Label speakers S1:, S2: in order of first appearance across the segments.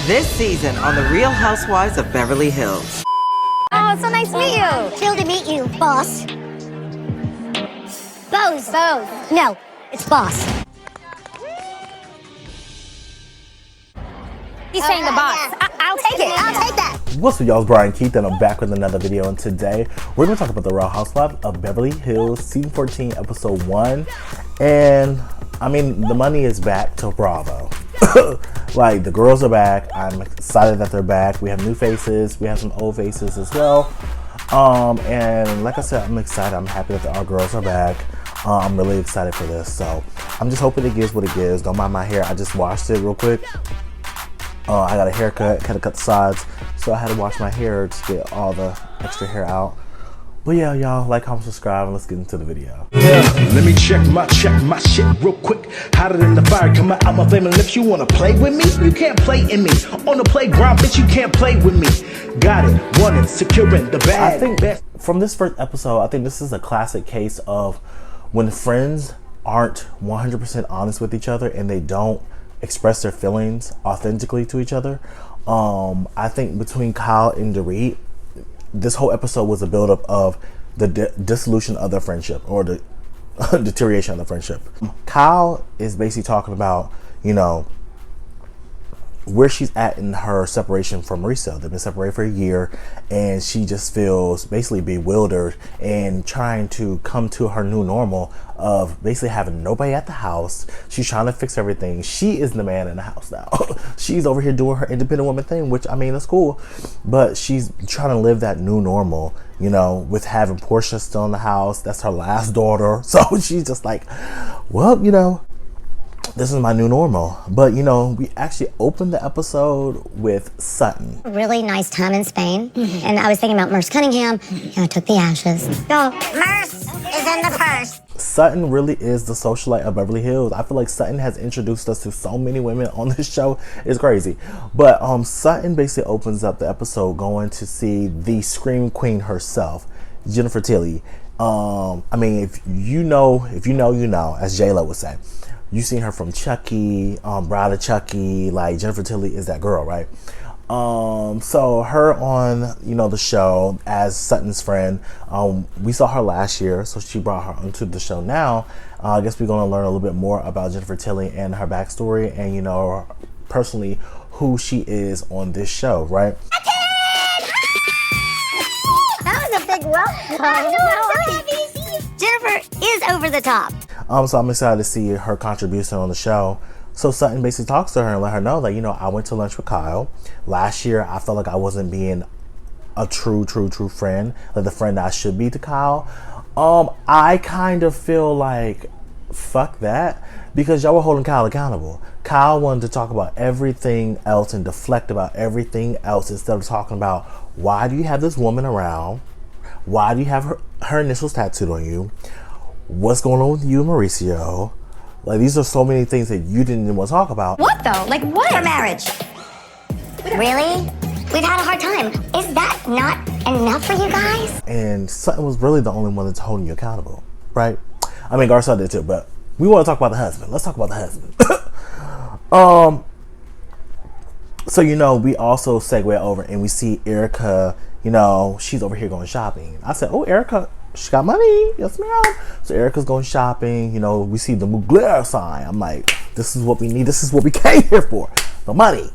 S1: This season on The Real Housewives of Beverly Hills.
S2: Oh, so nice to meet you.
S3: Thrilled to meet you, boss. Bose. No, it's boss.
S2: He's saying the boss.
S3: Yeah.
S2: I'll take it.
S3: I'll take that.
S4: What's up, y'all? It's Brian Keith, and I'm back with another video. And today we're going to talk about The Real Housewives of Beverly Hills, season 14, episode 1. And I mean, the money is back to Bravo. Like, the girls are back. I'm excited that they're back. We have new faces. We have some old faces as well. And like I said, I'm excited. I'm happy that our girls are back. I'm really excited for this. So I'm just hoping it gives what it gives. Don't mind my hair. I just washed it real quick. I got a haircut, had to cut the sides, so I had to wash my hair to get all the extra hair out. But yeah, y'all, like, comment, subscribe, and let's get into the video.
S5: Yeah, let me check my shit real quick. Hotter than the fire coming out my flaming lips. You wanna play with me? You can't play in me. On the playground, bitch, you can't play with me. Got it, want it, securing the bag.
S4: I think from this first episode, I think this is a classic case of when friends aren't 100% honest with each other and they don't express their feelings authentically to each other. I think between Kyle and Dorit, this whole episode was a buildup of the dissolution of their friendship, or the deterioration of the friendship. Kyle is basically talking about, you know, where she's at in her separation from Marissa. They've been separated for a year, and she just feels basically bewildered and trying to come to her new normal of basically having nobody at the house. She's trying to fix everything. She is the man in the house now. She's over here doing her independent woman thing, which, I mean, that's cool, but she's trying to live that new normal, you know, with having Portia still in the house. That's her last daughter. So she's just like, well, you know, this is my new normal. But, you know, we actually opened the episode with Sutton.
S3: Really nice time in Spain. And I was thinking about Merce Cunningham. Yeah, I took the ashes. Go. Merce is in the purse.
S4: Sutton really is the socialite of Beverly Hills. I feel like Sutton has introduced us to so many women on this show. It's crazy. But Sutton basically opens up the episode going to see the Scream Queen herself, Jennifer Tilly. I mean, if you know, you know, as J-Lo would say. You've seen her from Chucky, Bride of Chucky. Like, Jennifer Tilly is that girl, right? So her on, you know, the show as Sutton's friend. We saw her last year, so she brought her onto the show now. I guess we're going to learn a little bit more about Jennifer Tilly and her backstory, and, you know, personally who she is on this show, right?
S3: That was a big welcome. I'm so happy to see you. Jennifer is over the top.
S4: So I'm excited to see her contribution on the show. So Sutton basically talks to her and let her know that, you know, I went to lunch with Kyle. Last year, I felt like I wasn't being a true friend, like the friend I should be to Kyle. I kind of feel like, fuck that, because y'all were holding Kyle accountable. Kyle wanted to talk about everything else and deflect about everything else instead of talking about, why do you have this woman around? Why do you have her initials tattooed on you? What's going on with you and Mauricio? Like, these are so many things that you didn't even want to talk about.
S2: What though? Like what?
S3: Your marriage. Really? We've had a hard time. Is that not enough for you guys?
S4: And Sutton was really the only one that's holding you accountable, right? I mean, Garcelle did too, but we want to talk about the husband. Let's talk about the husband. So, you know, we also segue over and we see Erika, you know, she's over here going shopping. I said, oh, Erika, she got money. Yes, ma'am. So Erika's going shopping. You know, we see the Mugler sign. I'm like, this is what we need. This is what we came here for. The money.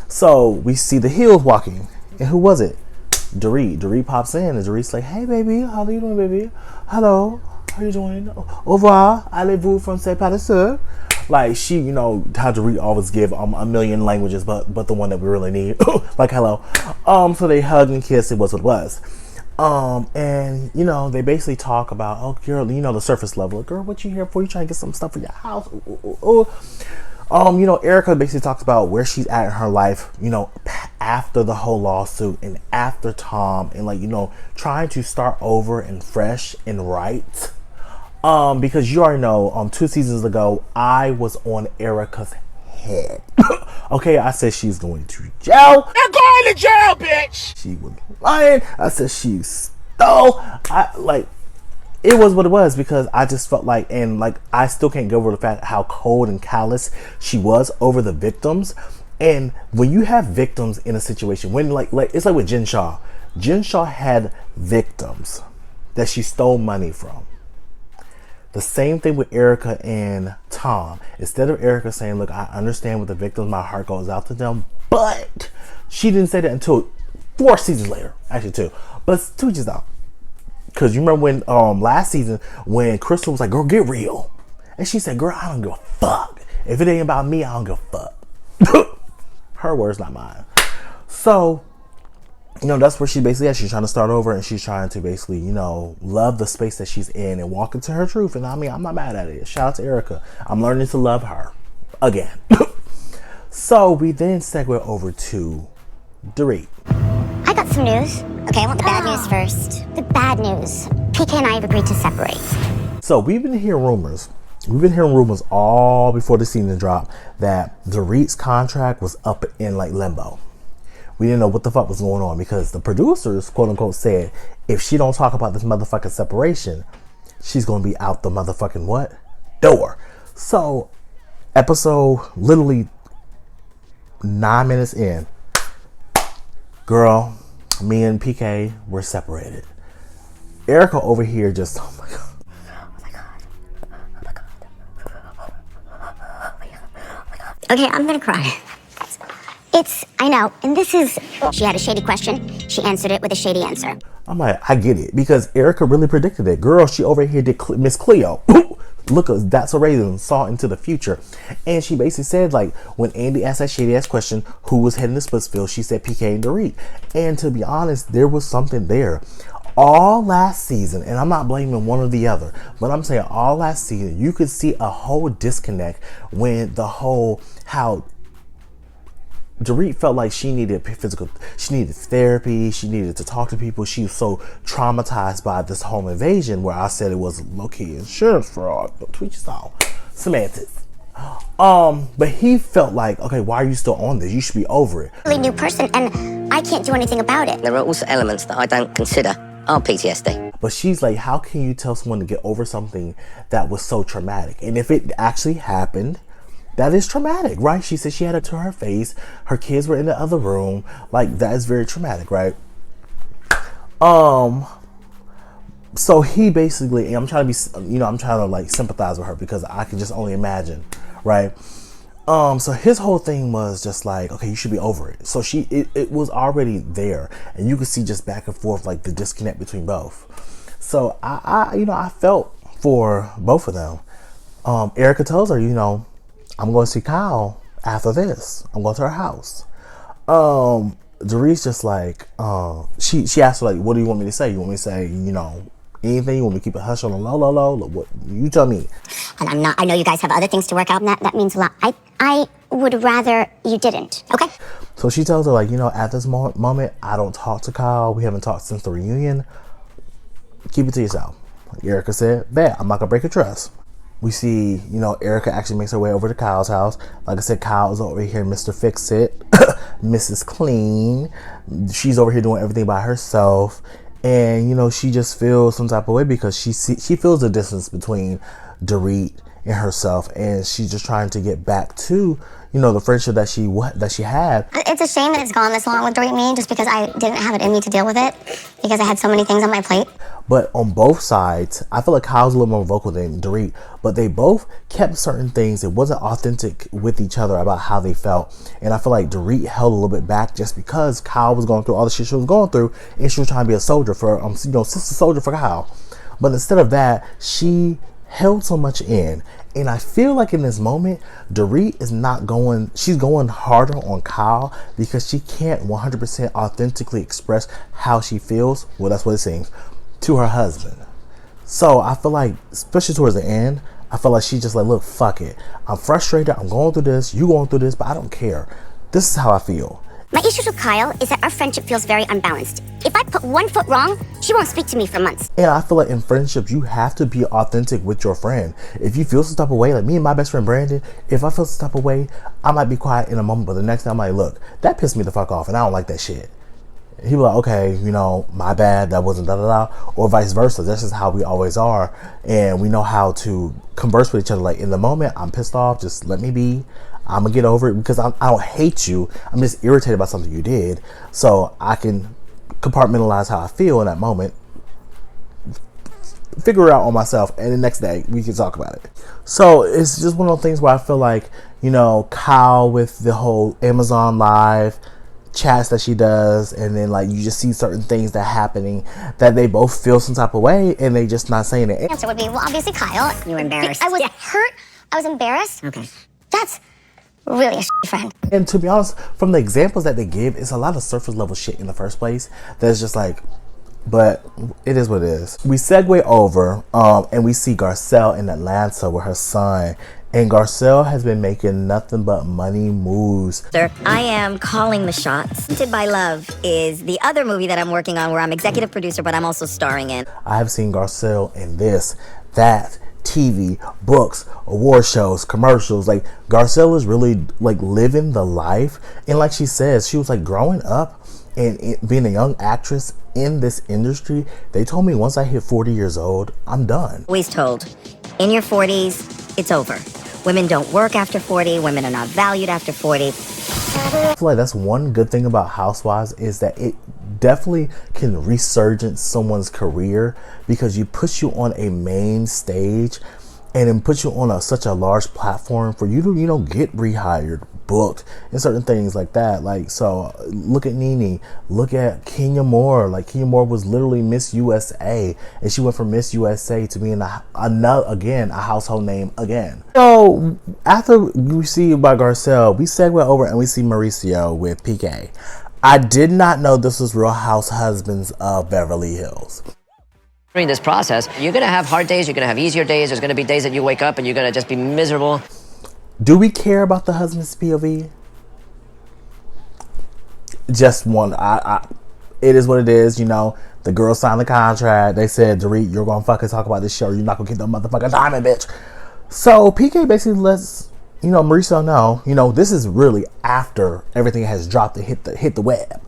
S4: So we see the Hills walking. And who was it? Dorit. Dorit pops in and Dorit's like, hey, baby. How are you doing, baby? Hello. How are you doing? Au revoir. Allez-vous français pas de sûr? Like, she, you know, how Dorit always give a million languages, but the one that we really need. Like, hello. So they hug and kiss. It was what it was. And, you know, they basically talk about, oh, girl, you know, the surface level. Girl, what you here for? You trying to get some stuff for your house? Ooh. You know, Erika basically talks about where she's at in her life, you know, after the whole lawsuit and after Tom, and, like, you know, trying to start over and fresh and right. Because you already know, 2 seasons ago, I was on Erika's head. Okay, I said she's going to jail.
S5: I'm going to jail, bitch!
S4: She was lying. I said she stole. It was what it was, because I just felt like, and like, I still can't get over the fact how cold and callous she was over the victims. And when you have victims in a situation, when like it's like with Jen Shaw. Jen Shaw had victims that she stole money from. The same thing with Erika and Tom. Instead of Erika saying, look, I understand with the victims, my heart goes out to them, but she didn't say that until 4 seasons later. Actually 2. But 2 just out. Because you remember when last season when Crystal was like, girl, get real. And she said, girl, I don't give a fuck. If it ain't about me, I don't give a fuck. Her words, not mine. So, you know, that's where she basically is. She's trying to start over, and she's trying to basically, you know, love the space that she's in and walk into her truth. And I mean, I'm not mad at it. Shout out to Erika. I'm learning to love her again. So we then segue over to Dorit.
S3: I got some news. Okay, I want the bad news first. The bad news. PK and I have agreed to separate.
S4: So we've been hearing rumors. We've been hearing rumors all before the season dropped that Dorit's contract was up in like limbo. We didn't know what the fuck was going on because the producers, quote unquote, said if she don't talk about this motherfucking separation, she's gonna be out the motherfucking what? Door. So episode literally 9 minutes in, girl, me and PK were separated. Erika over here just, oh my god.
S3: Okay, I'm gonna cry. I know, and this is, she had a shady question. She answered it with a shady answer.
S4: I'm like, I get it, because Erika really predicted it. Girl, she over here did Miss Cleo. Look, that's a raisin, saw into the future. And she basically said, like, when Andy asked that shady ass question, who was heading to Splitsville, she said PK and Dorit. And to be honest, there was something there. All last season, and I'm not blaming one or the other, but I'm saying all last season, you could see a whole disconnect when how Dorit felt like she needed therapy, she needed to talk to people. She was so traumatized by this home invasion where I said it was low-key insurance fraud. Tweet your song. Semantics. But he felt like, okay, why are you still on this? You should be over it.
S3: Really new person, and I can't do anything about it.
S6: There are also elements that I don't consider are PTSD.
S4: But she's like, how can you tell someone to get over something that was so traumatic? And if it actually happened, that is traumatic, right? She said she had it to her face. Her kids were in the other room. Like, that is very traumatic, right? So he basically, and I'm trying to like sympathize with her because I can just only imagine, right? So his whole thing was just like, okay, you should be over it. So it was already there, and you could see just back and forth, like the disconnect between both. So I felt for both of them. Erika tells her, I'm going to see Kyle after this. I'm going to her house. Dorit's just like, she asked her, like, what do you want me to say? You want me to say, anything? You want me to keep it hush on the low? What you tell me.
S3: And I know you guys have other things to work out, and that means a lot. I would rather you didn't, okay?
S4: So she tells her, like, at this moment, I don't talk to Kyle. We haven't talked since the reunion. Keep it to yourself. Like Erika said, bet, I'm not going to break your trust. We see, Erika actually makes her way over to Kyle's house. Like I said, Kyle is over here, Mr. Fix-It, Mrs. Clean. She's over here doing everything by herself. And, she just feels some type of way because she feels the distance between Dorit and herself. And she's just trying to get back to, the friendship that she had.
S3: It's a shame that it's gone this long with Dorit and me just because I didn't have it in me to deal with it because I had so many things on my plate.
S4: But on both sides, I feel like Kyle's a little more vocal than Dorit, but they both kept certain things. It wasn't authentic with each other about how they felt. And I feel like Dorit held a little bit back just because Kyle was going through all the shit she was going through, and she was trying to be a soldier for, sister soldier for Kyle. But instead of that, she held so much in. And I feel like in this moment, Dorit is she's going harder on Kyle because she can't 100% authentically express how she feels. Well, that's what it seems. To her husband. So I feel like, especially towards the end, I feel like she's just like, look, fuck it. I'm frustrated. I'm going through this. You going through this, but I don't care. This is how I feel.
S3: My issues with Kyle is that our friendship feels very unbalanced. If I put one foot wrong, she won't speak to me for months.
S4: And I feel like in friendships, you have to be authentic with your friend. If you feel some type of way, like me and my best friend Brandon, if I feel some type of way, I might be quiet in a moment, but the next time I'm like, look, that pissed me the fuck off and I don't like that shit. He was like, okay, my bad, that wasn't da-da-da, or vice versa. That's just how we always are, and we know how to converse with each other. Like, in the moment, I'm pissed off, just let me be. I'm gonna get over it because I don't hate you. I'm just irritated about something you did. So I can compartmentalize how I feel in that moment, figure it out on myself, and the next day we can talk about it. So it's just one of those things where I feel like, you know, Kyle with the whole Amazon Live chats that she does, and then like you just see certain things that happening that they both feel some type of way and they just not saying it.
S3: Answer would be, well, obviously Kyle.
S2: You were embarrassed.
S3: I was hurt. I was embarrassed.
S2: Okay.
S3: That's really a friend.
S4: And to be honest, from the examples that they give, it's a lot of surface level shit in the first place that's just like, but it is what it is. We segue over and we see Garcelle in Atlanta with her son. And Garcelle has been making nothing but money moves.
S2: Sir, I am calling the shots. Haunted by Love is the other movie that I'm working on where I'm executive producer, but I'm also starring in.
S4: I have seen Garcelle in this, that, TV, books, award shows, commercials. Like, Garcelle is really like living the life. And like she says, she was like growing up and being a young actress in this industry. They told me once I hit 40 years old, I'm done.
S2: Always told, in your 40s, it's over. Women don't work after 40. Women are not valued after 40.
S4: I feel like that's one good thing about Housewives is that it definitely can resurgence someone's career because you push you on a main stage and then put you on such a large platform for you to, you know, get rehired, booked, and certain things like that. Like, so look at Nene, look at Kenya Moore. Like, Kenya Moore was literally Miss USA, and she went from Miss USA to being a household name again. So after we see about Garcelle, we segue over and we see Mauricio with PK. I did not know this was Real House Husbands of Beverly Hills.
S6: During this process, you're gonna have hard days, you're gonna have easier days, there's gonna be days that you wake up and you're gonna just be miserable.
S4: Do we care about the husband's POV? Just one. It is what it is, you know. The girl signed the contract. They said, Dorit, you're gonna fucking talk about this show. You're not gonna get no motherfucking diamond, bitch. So PK basically lets, you know, Mauricio know, you know, this is really after everything has dropped and hit the web.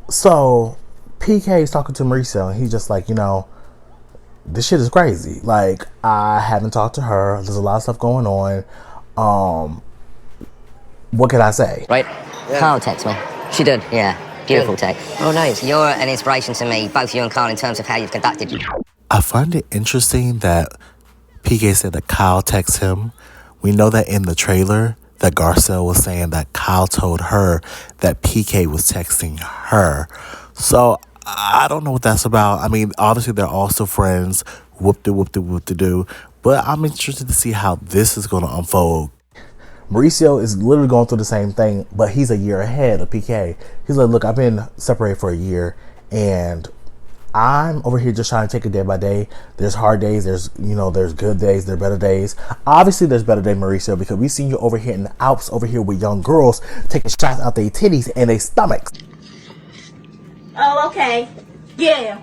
S4: So PK is talking to Mauricio and he's just like, you know, this shit is crazy. Like, I haven't talked to her. There's a lot of stuff going on. What can I say?
S6: Right? Yeah. Carl texted me. She did? Yeah. Beautiful text. Oh, nice. You're an inspiration to me, both you and Carl, in terms of how you've conducted.
S4: I find it interesting that PK said that Kyle texted him. We know that in the trailer that Garcelle was saying that Kyle told her that PK was texting her. So I don't know what that's about. I mean, obviously they're also friends. Whoop-de-whoop-de-whoop-de-doo. But I'm interested to see how this is going to unfold. Mauricio is literally going through the same thing, but he's a year ahead of PK. He's like, look, I've been separated for a year, and I'm over here just trying to take it day by day. There's hard days. There's, you know, there's good days. There's better days. Obviously, there's better days, Mauricio, because we seen you over here in the Alps, over here with young girls taking shots out their titties and their stomachs.
S7: Oh, okay. Yeah.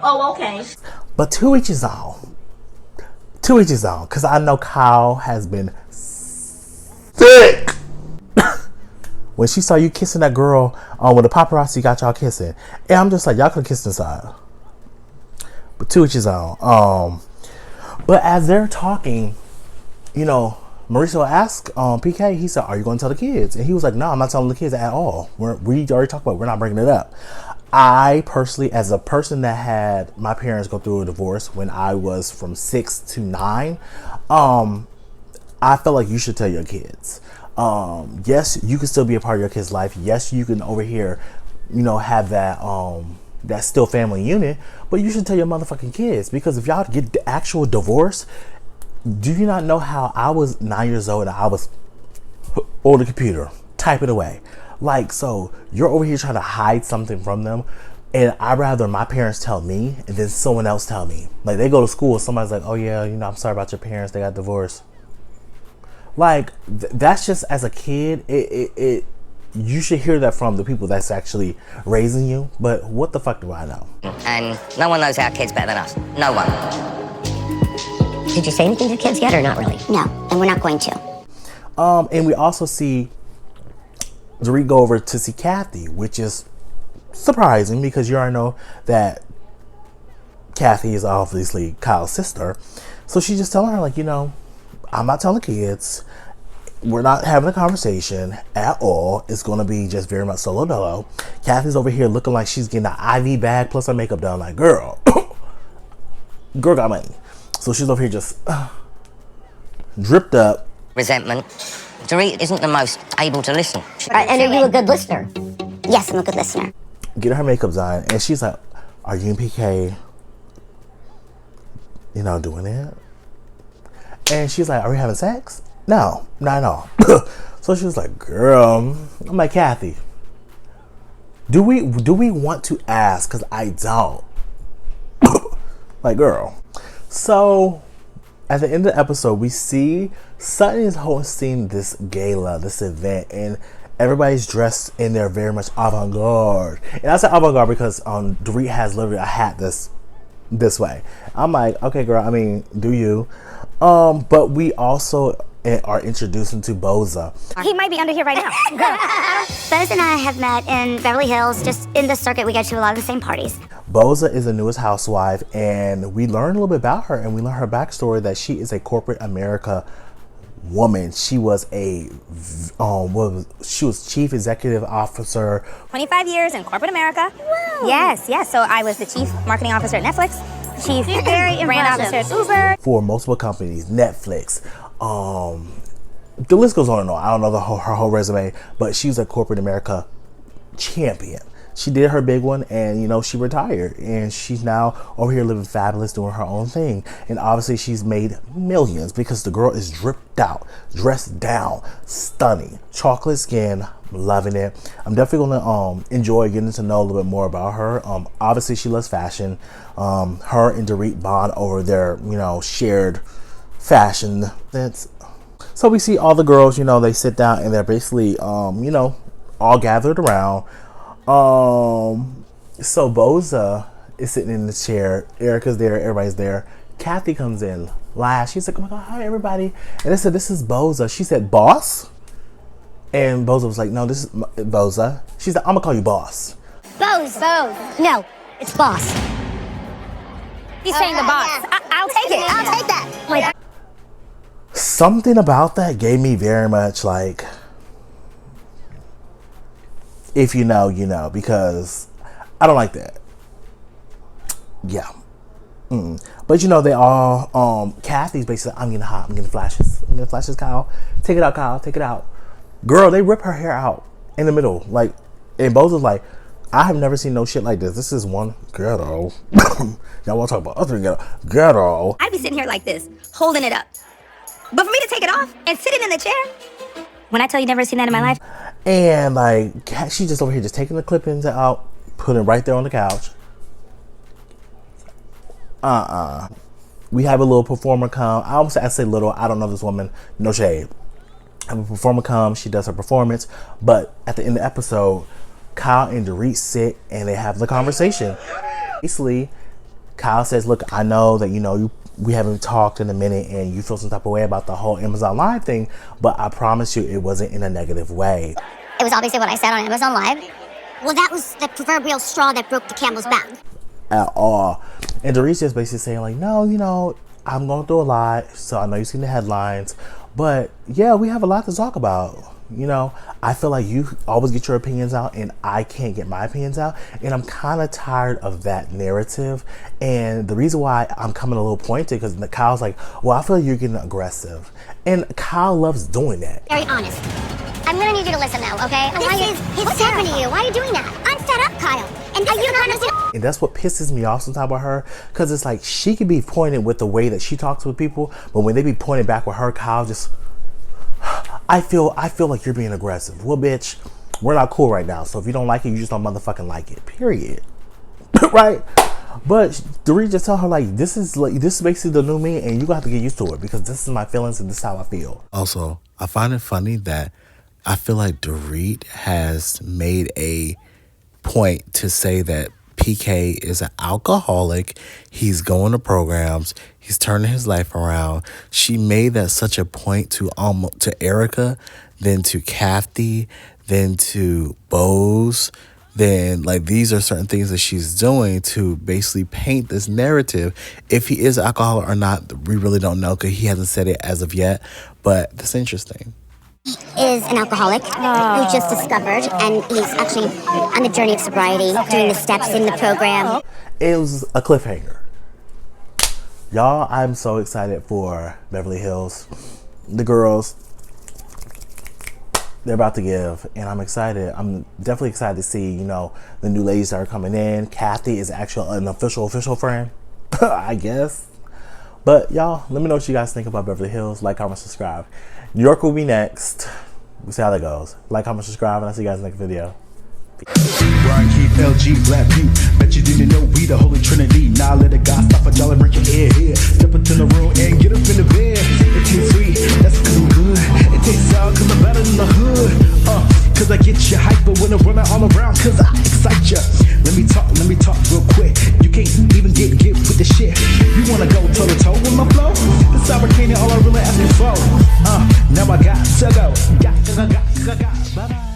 S7: Oh, okay.
S4: But to each his own. To each his own. Because I know Kyle has been sick. When she saw you kissing that girl when the paparazzi got y'all kissing. And I'm just like, y'all could have kissed inside. But to each his own. But as they're talking, you know, Mauricio asked PK, he said, are you going to tell the kids? And he was like, no, I'm not telling the kids at all. We already talked about it. We're not bringing it up. I personally, as a person that had my parents go through a divorce when I was from 6 to 9, I felt like you should tell your kids. Yes, you can still be a part of your kid's life. Yes, you can over here, you know, have that that still family unit, but you should tell your motherfucking kids, because if y'all get the actual divorce, do you not know how I was 9 years old and I was on the computer typing away? Like, so you're over here trying to hide something from them, and I'd rather my parents tell me and then someone else tell me. Like, they go to school, somebody's like, oh yeah, you know, I'm sorry about your parents, they got divorced. Like, that's just, as a kid, you should hear that from the people that's actually raising you. But what the fuck do I know?
S6: And no one knows our kids better than us. No one.
S3: Did you say anything to the kids yet or not really? No, and we're not going to.
S4: And we also see Dorit go over to see Kathy, which is surprising because you already know that Kathy is obviously Kyle's sister. So she's just telling her, like, you know, I'm not telling the kids. we're not having a conversation at all. It's going to be just very much solo dolo. Kathy's over here looking like she's getting an IV bag plus her makeup done. Like, girl, girl got money. So she's over here just dripped up.
S6: Resentment. Dorit isn't the most able to listen.
S3: And are you a good listener? Yes, I'm a good listener.
S4: Getting her makeup done, and she's like, "Are you and PK, doing it?" And she's like, "Are we having sex?" No, not at all. So she was like, "Girl," I'm like, "Kathy, do we want to ask? Because I don't." Like, girl. So at the end of the episode, we see Sutton is hosting this gala, this event, and everybody's dressed in their very much avant-garde. And I said avant-garde because Dorit has literally a hat this way. I'm like, okay, girl, I mean, do you? But we also are introducing to Boza.
S3: He might be under here right now. Boza and I have met in Beverly Hills. Just in the circuit, we go to a lot of the same parties.
S4: Boza is the newest housewife, and we learned a little bit about her, and we learned her backstory that she is a corporate America woman. She was she was chief executive officer.
S8: 25 years in corporate America. Wow. Yes. So I was the chief marketing officer at Netflix, chief brand officer at Uber.
S4: For multiple companies, Netflix. The list goes on and on. I don't know her whole resume, but she's a corporate America champion. She did her big one, and she retired, and she's now over here living fabulous, doing her own thing. And obviously she's made millions because the girl is dripped out, dressed down, stunning, chocolate skin, loving it. I'm definitely gonna enjoy getting to know a little bit more about her. Obviously she loves fashion. Her and Dorit bond over their shared fashion. So we see all the girls, they sit down and they're basically all gathered around. So Boza is sitting in the chair. Erika's there. Everybody's there. Kathy comes in last. She's like, "Oh my God, hi everybody." And I said, "This is Boza." She said, "Boss?" And Boza was like, "No, this is Boza." She's like, "I'm gonna call you boss."
S3: Bose. No, it's boss.
S8: He's saying the boss.
S3: Yeah.
S8: I'll take it.
S3: I'll take that.
S4: Something about that gave me very much like, if you know, you know, because I don't like that. Yeah. But they all, Kathy's basically, I'm getting hot, I'm getting flashes. I'm getting flashes, Kyle. Take it out, Kyle, take it out. Girl, they rip her hair out in the middle. Like, and Boza's like, I have never seen no shit like this. This is one ghetto. Y'all want to talk about other ghetto.
S8: I'd be sitting here like this, holding it up. But for me to take it off and sit it in the chair, when I tell you never seen that in my life.
S4: And like, she's just over here just taking the clip-ins out, putting it right there on the couch. We have a little performer come. I say little. I don't know this woman. No shade. I have a performer come. She does her performance. But at the end of the episode, Kyle and Dorit sit and they have the conversation. Basically, Kyle says, "Look, I know that we haven't talked in a minute and you feel some type of way about the whole Amazon Live thing, but I promise you it wasn't in a negative way."
S3: It was obviously what I said on Amazon Live. Well, that was the proverbial straw that broke the camel's back.
S4: At all. And Dorit's just basically saying like, "No, I'm going through a lot, so I know you've seen the headlines, but yeah, we have a lot to talk about. I feel like you always get your opinions out and I can't get my opinions out, and I'm kind of tired of that narrative. And the reason why I'm coming a little pointed because Kyle's like, well, I feel like you're getting aggressive, and Kyle loves doing that.
S3: Very honest. I'm gonna need you to listen now, okay? What's happening to you? Why are you doing that? I'm fed up, Kyle. And are you not?
S4: And that's what pisses me off sometimes about her, because it's like she could be pointed with the way that she talks with people, but when they be pointed back with her, Kyle just, I feel like you're being aggressive. Well, bitch, we're not cool right now. So if you don't like it, you just don't motherfucking like it. Period. Right? But Dorit just tell her like, this is basically the new me, and you got to get used to it because this is my feelings and this is how I feel.
S9: Also, I find it funny that I feel like Dorit has made a point to say that PK is an alcoholic. He's going to programs. He's turning his life around. She made that such a point to Erika, then to Kathy, then to Bose. Then like these are certain things that she's doing to basically paint this narrative. If he is alcoholic or not, we really don't know because he hasn't said it as of yet. But that's interesting.
S3: is an alcoholic who just discovered, and he's actually on the journey of sobriety, doing the steps in the program.
S4: It was a cliffhanger. Y'all, I'm so excited for Beverly Hills. The girls, they're about to give, and I'm excited. I'm definitely excited to see, you know, the new ladies that are coming in. Kathy is actually an official friend, I guess. But y'all, let me know what you guys think about Beverly Hills. Like, comment, subscribe. New York will be next. We'll see how that goes. Like, comment, subscribe, and I'll see you guys in the next video.
S5: Brian Keith, LG, Black View. Bet you didn't know we the Holy Trinity. Now let a God stop a dollar, break your head here. Step into the room and get up in the bed. It tastes sweet, that's cause I'm good. It tastes sour cause I'm better than the hood. Cause I get you hyper when I'm running all around cause I excite you. Let me talk real quick. You can't even get with the shit. You wanna go toe to toe with my flow? This African all I really asking for. Now I got to go. Got. Bye-bye.